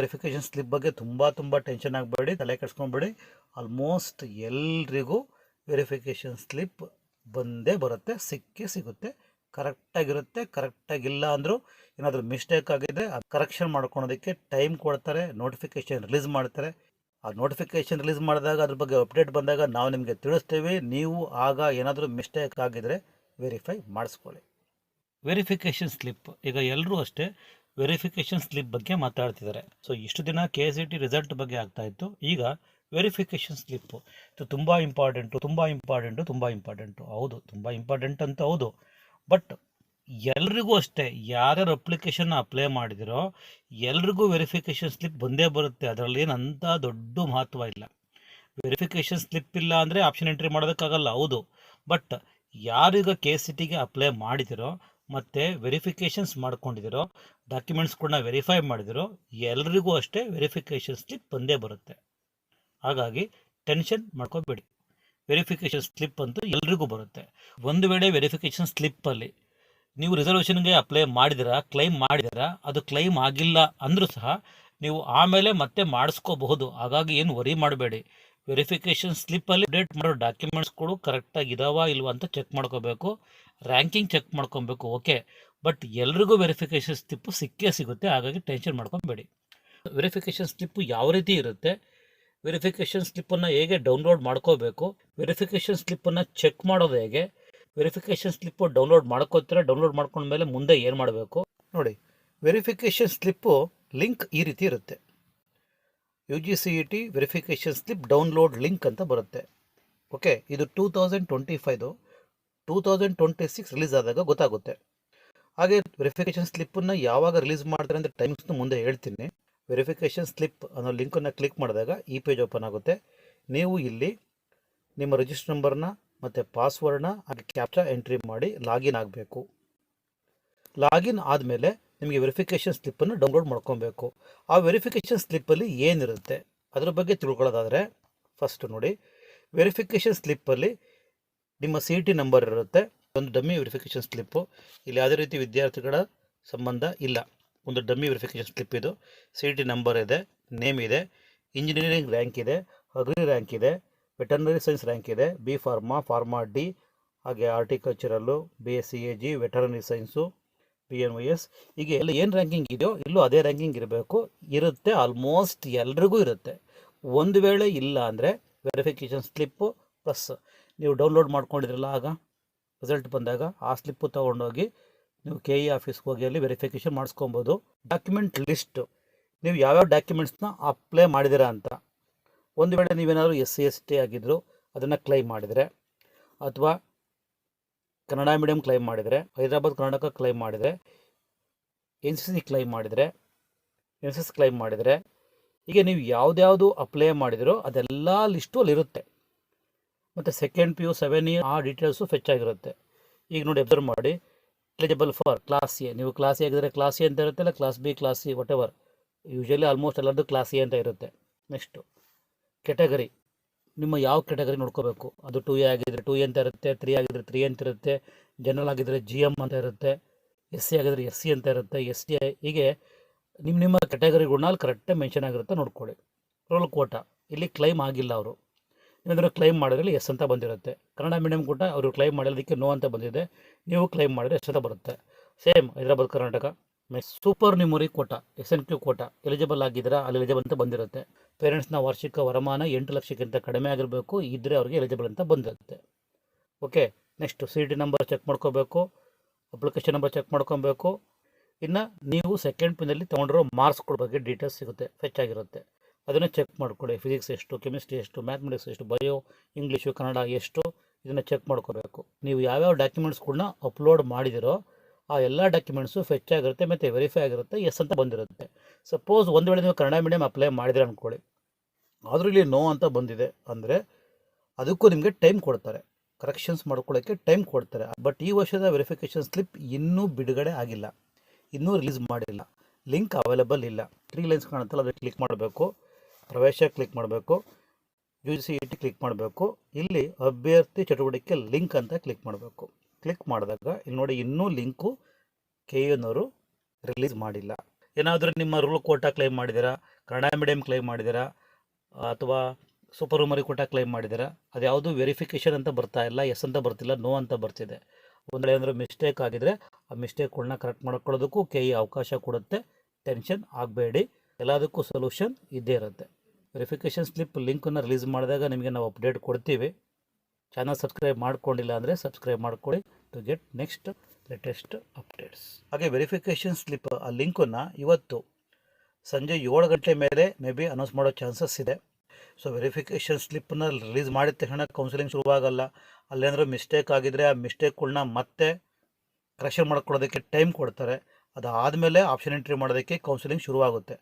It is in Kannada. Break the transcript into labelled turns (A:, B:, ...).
A: ವೆರಿಫಿಕೇಷನ್ ಸ್ಲಿಪ್ ಬಗ್ಗೆ ತುಂಬ ಟೆನ್ಷನ್ ಆಗಬೇಡಿ, ತಲೆ ಕೆಡಿಸ್ಕೊಂಬೇಡಿ. ಆಲ್ಮೋಸ್ಟ್ ಎಲ್ರಿಗೂ ವೆರಿಫಿಕೇಷನ್ ಸ್ಲಿಪ್ ಬಂದೇ ಬರುತ್ತೆ, ಸಿಗುತ್ತೆ, ಕರೆಕ್ಟಾಗಿರುತ್ತೆ. ಕರೆಕ್ಟಾಗಿಲ್ಲ ಅಂದರೂ ಏನಾದರೂ ಮಿಸ್ಟೇಕ್ ಆಗಿದೆ ಕರೆಕ್ಷನ್ ಮಾಡ್ಕೊಳೋದಕ್ಕೆ ಟೈಮ್ ಕೊಡ್ತಾರೆ, ನೋಟಿಫಿಕೇಷನ್ ರಿಲೀಸ್ ಮಾಡ್ತಾರೆ. ಆ ನೋಟಿಫಿಕೇಷನ್ ರಿಲೀಸ್ ಮಾಡಿದಾಗ ಅದ್ರ ಬಗ್ಗೆ ಅಪ್ಡೇಟ್ ಬಂದಾಗ ನಾವು ನಿಮಗೆ ತಿಳಿಸ್ತೇವೆ. ನೀವು ಆಗ ಏನಾದರೂ ಮಿಸ್ಟೇಕ್ ಆಗಿದರೆ ವೆರಿಫೈ ಮಾಡಿಸ್ಕೊಳ್ಳಿ. ವೆರಿಫಿಕೇಷನ್ ಸ್ಲಿಪ್, ಈಗ ಎಲ್ಲರೂ ಅಷ್ಟೇ ವೆರಿಫಿಕೇಷನ್ ಸ್ಲಿಪ್ ಬಗ್ಗೆ ಮಾತಾಡ್ತಿದ್ದಾರೆ. ಸೊ ಇಷ್ಟು ದಿನ KCET ರಿಸಲ್ಟ್ ಬಗ್ಗೆ ಆಗ್ತಾ ಇತ್ತು, ಈಗ ವೆರಿಫಿಕೇಷನ್ ಸ್ಲಿಪ್ಪು ಇದು ತುಂಬ ಇಂಪಾರ್ಟೆಂಟು. ಹೌದು, ತುಂಬ ಇಂಪಾರ್ಟೆಂಟ್ ಅಂತ ಹೌದು. ಬಟ್ ಎಲ್ರಿಗೂ ಅಷ್ಟೇ, ಯಾರ್ಯಾರು ಅಪ್ಲಿಕೇಶನ್ ಅಪ್ಲೈ ಮಾಡಿದಿರೋ ಎಲ್ರಿಗೂ ವೆರಿಫಿಕೇಷನ್ ಸ್ಲಿಪ್ ಬಂದೇ ಬರುತ್ತೆ. ಅದರಲ್ಲಿ ಏನಂತ ದೊಡ್ಡ ಮಹತ್ವ ಇಲ್ಲ. ವೆರಿಫಿಕೇಷನ್ ಸ್ಲಿಪ್ ಇಲ್ಲ ಅಂದರೆ ಆಪ್ಷನ್ ಎಂಟ್ರಿ ಮಾಡೋದಕ್ಕಾಗಲ್ಲ, ಹೌದು. ಬಟ್ ಯಾರೀಗ KCETಗೆ ಅಪ್ಲೈ ಮಾಡಿದಿರೋ ಮತ್ತು ವೆರಿಫಿಕೇಷನ್ಸ್ ಮಾಡ್ಕೊಂಡಿದ್ದೀರೋ, ಡಾಕ್ಯುಮೆಂಟ್ಸ್ಗಳನ್ನ ವೆರಿಫೈ ಮಾಡಿದಿರೋ ಎಲ್ರಿಗೂ ಅಷ್ಟೇ ವೆರಿಫಿಕೇಷನ್ ಸ್ಲಿಪ್ ಬಂದೇ ಬರುತ್ತೆ. ಹಾಗಾಗಿ ಟೆನ್ಷನ್ ಮಾಡ್ಕೋಬೇಡಿ, ವೆರಿಫಿಕೇಷನ್ ಸ್ಲಿಪ್ ಅಂತೂ ಎಲ್ರಿಗೂ ಬರುತ್ತೆ. ಒಂದು ವೇಳೆ ವೆರಿಫಿಕೇಷನ್ ಸ್ಲಿಪ್ಪಲ್ಲಿ ನೀವು ರಿಸರ್ವೇಷನ್ಗೆ ಅಪ್ಲೈ ಮಾಡಿದಿರಾ, ಕ್ಲೈಮ್ ಮಾಡಿದಿರಾ, ಅದು ಕ್ಲೈಮ್ ಆಗಿಲ್ಲ ಅಂದರೂ ಸಹ ನೀವು ಆಮೇಲೆ ಮತ್ತೆ ಮಾಡಿಸ್ಕೋಬಹುದು. ಹಾಗಾಗಿ ಏನು ವರಿ ಮಾಡಬೇಡಿ. ವೆರಿಫಿಕೇಷನ್ ಸ್ಲಿಪ್ಪಲ್ಲಿ ಅಪ್ಡೇಟ್ ಮಾಡೋ ಡಾಕ್ಯುಮೆಂಟ್ಸ್ಗಳು ಕರೆಕ್ಟಾಗಿ ಇದಾವಾ ಇಲ್ವಾ ಅಂತ ಚೆಕ್ ಮಾಡ್ಕೋಬೇಕು, ರ್ಯಾಂಕಿಂಗ್ ಚೆಕ್ ಮಾಡ್ಕೊಬೇಕು, ಓಕೆ. ಬಟ್ ಎಲ್ರಿಗೂ ವೆರಿಫಿಕೇಷನ್ ಸ್ಲಿಪ್ಪು ಸಿಗುತ್ತೆ, ಹಾಗಾಗಿ ಟೆನ್ಷನ್ ಮಾಡ್ಕೊಬೇಡಿ. ವೆರಿಫಿಕೇಷನ್ ಸ್ಲಿಪ್ಪು ಯಾವ ರೀತಿ ಇರುತ್ತೆ, ವೆರಿಫಿಕೇಷನ್ ಸ್ಲಿಪ್ಪನ್ನು ಹೇಗೆ ಡೌನ್ಲೋಡ್ ಮಾಡ್ಕೋಬೇಕು, ವೆರಿಫಿಕೇಷನ್ ಸ್ಲಿಪ್ಪನ್ನು ಚೆಕ್ ಮಾಡೋದು ಹೇಗೆ, ವೆರಿಫಿಕೇಷನ್ ಸ್ಲಿಪ್ಪು ಡೌನ್ಲೋಡ್ ಮಾಡ್ಕೋತೀರ, ಡೌನ್ಲೋಡ್ ಮಾಡ್ಕೊಂಡ್ಮೇಲೆ ಮುಂದೆ ಏನು ಮಾಡಬೇಕು ನೋಡಿ. ವೆರಿಫಿಕೇಷನ್ ಸ್ಲಿಪ್ಪು ಲಿಂಕ್ ಈ ರೀತಿ ಇರುತ್ತೆ. UGCET verification slip download link ಅಂತ ಬರುತ್ತೆ, ಓಕೆ. ಇದು 2025 2026 ರಿಲೀಸ್ ಆದಾಗ ಗೊತ್ತಾಗುತ್ತೆ. ಹಾಗೆ ವೆರಿಫಿಕೇಷನ್ ಸ್ಲಿಪ್ಪನ್ನು ಯಾವಾಗ ರಿಲೀಸ್ ಮಾಡ್ತಾರೆ ಅಂದರೆ ಟೈಮ್ಸ್ನು ಮುಂದೆ ಹೇಳ್ತೀನಿ. ವೆರಿಫಿಕೇಷನ್ ಸ್ಲಿಪ್ ಅನ್ನೋ ಲಿಂಕನ್ನು ಕ್ಲಿಕ್ ಮಾಡಿದಾಗ ಈ ಪೇಜ್ ಓಪನ್ ಆಗುತ್ತೆ. ನೀವು ಇಲ್ಲಿ ನಿಮ್ಮ ರಿಜಿಸ್ಟರ್ ನಂಬರ್ನ ಮತ್ತು ಪಾಸ್ವರ್ಡ್ನ ಹಾಗೆ ಕ್ಯಾಪ್ಚಾ ಎಂಟ್ರಿ ಮಾಡಿ ಲಾಗಿನ್ ಆಗಬೇಕು. ಲಾಗಿನ್ ಆದಮೇಲೆ ನಿಮಗೆ ವೆರಿಫಿಕೇಷನ್ ಸ್ಲಿಪ್ಪನ್ನು ಡೌನ್ಲೋಡ್ ಮಾಡ್ಕೊಬೇಕು. ಆ ವೆರಿಫಿಕೇಷನ್ ಸ್ಲಿಪ್ಪಲ್ಲಿ ಏನಿರುತ್ತೆ ಅದ್ರ ಬಗ್ಗೆ ತಿಳ್ಕೊಳ್ಳೋದಾದರೆ ಫಸ್ಟ್ ನೋಡಿ, ವೆರಿಫಿಕೇಷನ್ ಸ್ಲಿಪ್ಪಲ್ಲಿ ನಿಮ್ಮ CET ನಂಬರ್ ಇರುತ್ತೆ, ಒಂದು ಡಮ್ಮಿ ವೆರಿಫಿಕೇಷನ್ ಸ್ಲಿಪ್ಪು. ಇಲ್ಲಿ ಯಾವುದೇ ರೀತಿ ವಿದ್ಯಾರ್ಥಿಗಳ ಸಂಬಂಧ ಇಲ್ಲ, ಒಂದು ಡಮ್ಮಿ ವೆರಿಫಿಕೇಷನ್ ಸ್ಲಿಪ್ ಇದು. CET ನಂಬರ್ ಇದೆ, ನೇಮ್ ಇದೆ, ಇಂಜಿನಿಯರಿಂಗ್ ರ್ಯಾಂಕ್ ಇದೆ, ಅಗ್ರಿ ರ್ಯಾಂಕ್ ಇದೆ, ವೆಟರ್ನರಿ ಸೈನ್ಸ್ ರ್ಯಾಂಕ್ ಇದೆ, B ಫಾರ್ಮಾ D, ಹಾಗೆ ಆರ್ಟಿಕಲ್ಚರಲ್ಲು, BSc AG, veterinary science, PNYS, ಹೀಗೆ ಎಲ್ಲ ಏನು ರ್ಯಾಂಕಿಂಗ್ ಇದೆಯೋ ಇಲ್ಲೂ ಅದೇ ರ್ಯಾಂಕಿಂಗ್ ಇರುತ್ತೆ. ಆಲ್ಮೋಸ್ಟ್ ಎಲ್ರಿಗೂ ಇರುತ್ತೆ. ಒಂದು ವೇಳೆ ಇಲ್ಲ ಅಂದರೆ ವೆರಿಫಿಕೇಷನ್ ಸ್ಲಿಪ್ಪು ಪ್ಲಸ್ ನೀವು ಡೌನ್ಲೋಡ್ ಮಾಡ್ಕೊಂಡಿದ್ರಲ್ಲ ಆಗ ರಿಸಲ್ಟ್ ಬಂದಾಗ ಆ ಸ್ಲಿಪ್ಪು ತೊಗೊಂಡೋಗಿ ನೀವು KE ಆಫೀಸ್ಗೆ ಹೋಗಿ ಅಲ್ಲಿ ವೆರಿಫಿಕೇಷನ್ ಮಾಡಿಸ್ಕೊಬೋದು. ಡಾಕ್ಯುಮೆಂಟ್ ಲಿಸ್ಟು, ನೀವು ಯಾವ್ಯಾವ ಡಾಕ್ಯುಮೆಂಟ್ಸ್ನ ಅಪ್ಲೈ ಮಾಡಿದ್ದೀರಾ ಅಂತ. ಒಂದು ವೇಳೆ ನೀವೇನಾದರೂ SC ST ಆಗಿದ್ದರು ಅದನ್ನು ಕ್ಲೈಮ್ ಮಾಡಿದರೆ, ಅಥವಾ ಕನ್ನಡ ಮೀಡಿಯಂ ಕ್ಲೈಮ್ ಮಾಡಿದರೆ, ಹೈದರಾಬಾದ್ ಕರ್ನಾಟಕ ಕ್ಲೈಮ್ ಮಾಡಿದರೆ, NCC ಕ್ಲೈಮ್ ಮಾಡಿದರೆ, NSS ಕ್ಲೈಮ್ ಮಾಡಿದರೆ, ಹೀಗೆ ನೀವು ಯಾವುದ್ಯಾವುದು ಅಪ್ಲೈ ಮಾಡಿದಿರೋ ಅದೆಲ್ಲ ಲಿಸ್ಟು ಅಲ್ಲಿರುತ್ತೆ. ಮತ್ತು ಸೆಕೆಂಡ್ PU 7 ಇಯರ್ ಆ ಡೀಟೇಲ್ಸು ಫೆಚ್ ಆಗಿರುತ್ತೆ. ಈಗ ನೋಡಿ ಅಬ್ಸರ್ವ್ ಮಾಡಿ, ಎಲಿಜಿಬಲ್ ಫಾರ್ ಕ್ಲಾಸ್ A, ನೀವು ಕ್ಲಾಸ್ A ಆಗಿದ್ದರೆ ಕ್ಲಾಸ್ A ಅಂತ ಇರುತ್ತೆ, ಇಲ್ಲ class B, class C, what ever. Usually almost ಎಲ್ಲರದ್ದು ಕ್ಲಾಸ್ A ಅಂತ ಇರುತ್ತೆ. ನೆಕ್ಸ್ಟು ಕೆಟಗರಿ, ನಿಮ್ಮ ಯಾವ ಕೆಟಗರಿ ನೋಡ್ಕೋಬೇಕು. ಅದು 2A ಆಗಿದ್ದರೆ 2A ಅಂತ ಇರುತ್ತೆ, 3 ಆಗಿದ್ದರೆ 3 ಅಂತ ಇರುತ್ತೆ, ಜನರಲ್ ಆಗಿದ್ದರೆ GM ಅಂತ ಇರುತ್ತೆ, SC ಆಗಿದ್ದರೆ SC ಅಂತ ಇರುತ್ತೆ, ST, ಹೀಗೆ ನಿಮ್ಮ ಕೆಟಗರಿಗಳನ್ನ ಅಲ್ಲಿ ಕರೆಕ್ಟಾಗಿ ಮೆನ್ಷನ್ ಆಗಿರುತ್ತೆ, ನೋಡ್ಕೊಳ್ಳಿ. ರೋಲ್ ಕೋಟಾ, ಇಲ್ಲಿ ಕ್ಲೈಮ್ ಆಗಿಲ್ಲ ಅವರು, ಏನಾದರೂ ಕ್ಲೈಮ್ ಮಾಡಿದ್ರೆ S ಅಂತ ಬಂದಿರುತ್ತೆ. ಕನ್ನಡ ಮೀಡಿಯಂ ಕೋಟ ಅವರು ಕ್ಲೈಮ್ ಮಾಡಿರೋದಕ್ಕೆ ನೋ ಅಂತ ಬಂದಿದೆ, ನೀವು ಕ್ಲೈಮ್ ಮಾಡಿದ್ರೆ S ಅಂತ ಬರುತ್ತೆ. Same Hyderabad Karnataka. Supernumerary quota, SNQ quota eligible ಆಗಿದ್ದೀರಾ, ಅಲ್ಲಿ ಎಲಿಜಿಬಲ್ ಅಂತ ಬಂದಿರುತ್ತೆ. ಪೇರೆಂಟ್ಸ್ನ ವಾರ್ಷಿಕ ವರಮಾನ 8 ಲಕ್ಷಕ್ಕಿಂತ ಕಡಿಮೆ ಆಗಿರಬೇಕು, ಇದ್ದರೆ ಅವ್ರಿಗೆ ಎಲಿಜಿಬಲ್ ಅಂತ ಬಂದಿರುತ್ತೆ, okay. Next CET number check ಮಾಡ್ಕೋಬೇಕು, ಅಪ್ಲಿಕೇಶನ್ ನಂಬರ್ ಚೆಕ್ ಮಾಡ್ಕೊಬೇಕು. ಇನ್ನು ನೀವು ಸೆಕೆಂಡ್ ಪಿನಲ್ಲಿ ತೊಗೊಂಡಿರೋ ಮಾರ್ಕ್ಸ್ಗಳ ಬಗ್ಗೆ ಡೀಟೇಲ್ಸ್ ಸಿಗುತ್ತೆ, ಫೆಚ್ ಆಗಿರುತ್ತೆ, ಅದನ್ನು ಚೆಕ್ ಮಾಡ್ಕೊಳ್ಳಿ. ಫಿಸಿಕ್ಸ್ ಎಷ್ಟು, ಕೆಮಿಸ್ಟ್ರಿ ಎಷ್ಟು, ಮ್ಯಾಥಮೆಟಿಕ್ಸ್ ಎಷ್ಟು, ಬಯೋ, ಇಂಗ್ಲೀಷು, ಕನ್ನಡ ಎಷ್ಟು, ಇದನ್ನು ಚೆಕ್ ಮಾಡ್ಕೋಬೇಕು. ನೀವು ಯಾವ್ಯಾವ ಡಾಕ್ಯುಮೆಂಟ್ಸ್ಗಳನ್ನ ಅಪ್ಲೋಡ್ ಮಾಡಿದಿರೋ ಆ ಎಲ್ಲ ಡಾಕ್ಯುಮೆಂಟ್ಸು ಫೆಚ್ ಆಗಿರುತ್ತೆ ಮತ್ತು ವೆರಿಫೈ ಆಗಿರುತ್ತೆ, S ಅಂತ ಬಂದಿರುತ್ತೆ. ಸಪೋಸ್ ಒಂದು ವೇಳೆ ನೀವು ಕನ್ನಡ ಮೀಡಿಯಂ ಅಪ್ಲೈ ಮಾಡಿದ್ರೆ ಅಂದ್ಕೊಳ್ಳಿ, ಆದರೂ ಇಲ್ಲಿ ನೋ ಅಂತ ಬಂದಿದೆ ಅಂದರೆ ಅದಕ್ಕೂ ನಿಮಗೆ ಟೈಮ್ ಕೊಡ್ತಾರೆ, ಕರೆಕ್ಷನ್ಸ್ ಮಾಡ್ಕೊಳ್ಳೋಕ್ಕೆ ಟೈಮ್ ಕೊಡ್ತಾರೆ. ಬಟ್ ಈ ವರ್ಷದ ವೆರಿಫಿಕೇಷನ್ ಸ್ಲಿಪ್ ಇನ್ನೂ ಬಿಡುಗಡೆ ಆಗಿಲ್ಲ, ಇನ್ನೂ ರಿಲೀಸ್ ಮಾಡಿಲ್ಲ, ಲಿಂಕ್ ಅವೈಲೇಬಲ್ ಇಲ್ಲ. 3 ಲೈನ್ಸ್ ಕಾಣುತ್ತಲ್ಲ ಅದಕ್ಕೆ ಕ್ಲಿಕ್ ಮಾಡಬೇಕು, ಪ್ರವೇಶ ಕ್ಲಿಕ್ ಮಾಡಬೇಕು, UGCET ಕ್ಲಿಕ್ ಮಾಡಬೇಕು, ಇಲ್ಲಿ ಅಭ್ಯರ್ಥಿ ಚಟುವಟಿಕೆ ಲಿಂಕ್ ಅಂತ ಕ್ಲಿಕ್ ಮಾಡಬೇಕು. ಕ್ಲಿಕ್ ಮಾಡಿದಾಗ ಇಲ್ಲಿ ನೋಡಿ ಇನ್ನೂ ಲಿಂಕು KEನವರು ರಿಲೀಸ್ ಮಾಡಿಲ್ಲ. ಏನಾದರೂ ನಿಮ್ಮ ರೂರಲ್ ಕೋಟಾ ಕ್ಲೈಮ್ ಮಾಡಿದ್ದೀರಾ, ಕನ್ನಡ ಮೀಡಿಯಂ ಕ್ಲೈಮ್ ಮಾಡಿದ್ದೀರಾ, ಅಥವಾ ಸೂಪರ್ ವುಮರಿ ಕೋಟಾ ಕ್ಲೈಮ್ ಮಾಡಿದ್ದೀರಾ, ಅದು ಯಾವುದು ವೆರಿಫಿಕೇಷನ್ ಅಂತ ಬರ್ತಾ ಇಲ್ಲ, ಎಸ್ ಅಂತ ಬರ್ತಿಲ್ಲ, ನೋ ಅಂತ ಬರ್ತಿದೆ. ಒಂದು ಏನಾದರೂ ಮಿಸ್ಟೇಕ್ ಆಗಿದರೆ ಆ ಮಿಸ್ಟೇಕ್ಗಳನ್ನ ಕರೆಕ್ಟ್ ಮಾಡ್ಕೊಳ್ಳೋದಕ್ಕೂ KE ಅವಕಾಶ ಕೊಡುತ್ತೆ. ಟೆನ್ಷನ್ ಆಗಬೇಡಿ, ಎಲ್ಲದಕ್ಕೂ ಸೊಲ್ಯೂಷನ್ ಇದ್ದೇ ಇರುತ್ತೆ. ವೆರಿಫಿಕೇಷನ್ ಸ್ಲಿಪ್ ಲಿಂಕನ್ನು ರಿಲೀಸ್ ಮಾಡಿದಾಗ ನಿಮಗೆ ನಾವು ಅಪ್ಡೇಟ್ ಕೊಡ್ತೀವಿ. ಚಾನಲ್ ಸಬ್ಸ್ಕ್ರೈಬ್ ಮಾಡ್ಕೊಂಡಿಲ್ಲ ಅಂದರೆ ಸಬ್ಸ್ಕ್ರೈಬ್ ಮಾಡ್ಕೊಳ್ಳಿ to get next latest updates. ಹಾಗೆ ವೆರಿಫಿಕೇಷನ್ ಸ್ಲಿಪ್ ಆ ಲಿಂಕನ್ನು ಇವತ್ತು ಸಂಜೆ 7 ಗಂಟೆ ಮೇಲೆ ಮೇ ಬಿ ಅನೌನ್ಸ್ ಮಾಡೋ ಚಾನ್ಸಸ್ ಇದೆ. ಸೊ ವೆರಿಫಿಕೇಷನ್ ಸ್ಲಿಪ್ಪನ್ನ ರಿಲೀಸ್ ಮಾಡಿದ ತಕ್ಷಣ ಕೌನ್ಸಿಲಿಂಗ್ ಶುರುವಾಗಲ್ಲ. ಅಲ್ಲೇನಾದರೂ ಮಿಸ್ಟೇಕ್ ಆಗಿದರೆ ಆ ಮಿಸ್ಟೇಕ್ಗಳನ್ನ ಮತ್ತೆ ಕರೆಕ್ಷನ್ ಮಾಡ್ಕೊಳ್ಳೋದಕ್ಕೆ ಟೈಮ್ ಕೊಡ್ತಾರೆ. ಅದಾದಮೇಲೆ ಆಪ್ಷನ್ ಎಂಟ್ರಿ ಮಾಡೋದಕ್ಕೆ ಕೌನ್ಸಿಲಿಂಗ್ ಶುರುವಾಗುತ್ತೆ.